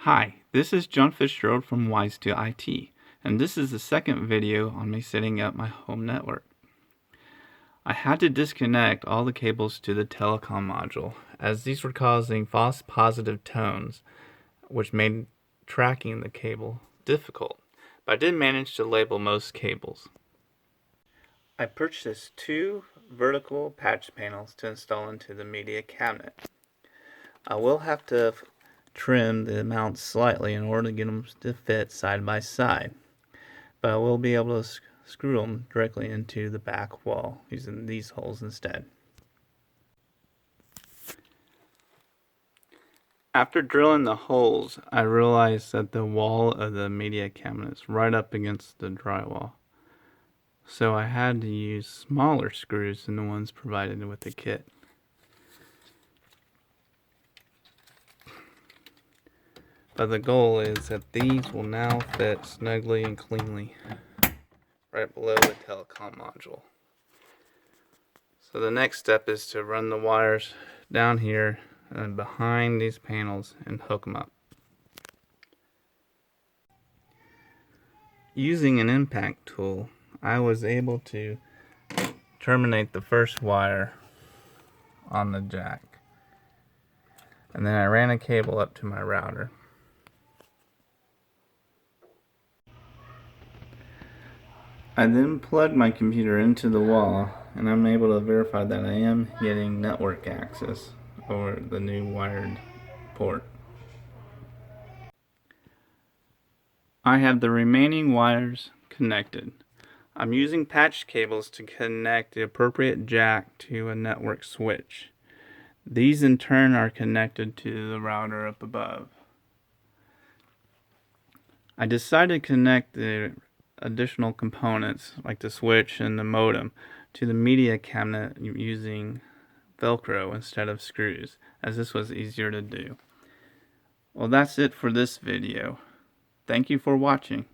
Hi, this is John Fitzgerald from wise2it, and this is the second video on me setting up my home network. I had to disconnect all the cables to the telecom module, as these were causing false positive tones, which made tracking the cable difficult, but I did manage to label most cables. I purchased two vertical patch panels to install into the media cabinet. I will have to trim the mounts slightly in order to get them to fit side by side, but I will be able to screw them directly into the back wall using these holes instead. After drilling the holes, I realized that the wall of the media cabinet is right up against the drywall, so I had to use smaller screws than the ones provided with the kit. But the goal is that these will now fit snugly and cleanly right below the telecom module. So the next step is to run the wires down here and behind these panels and hook them up. Using an impact tool, I was able to terminate the first wire on the jack, and then I ran a cable up to my router. I then plugged my computer into the wall, and I'm able to verify that I am getting network access over the new wired port. I have the remaining wires connected. I'm using patch cables to connect the appropriate jack to a network switch. These in turn are connected to the router up above. I decided to connect the additional components like the switch and the modem to the media cabinet using Velcro instead of screws, as this was easier to do. Well, that's it for this video. Thank you for watching.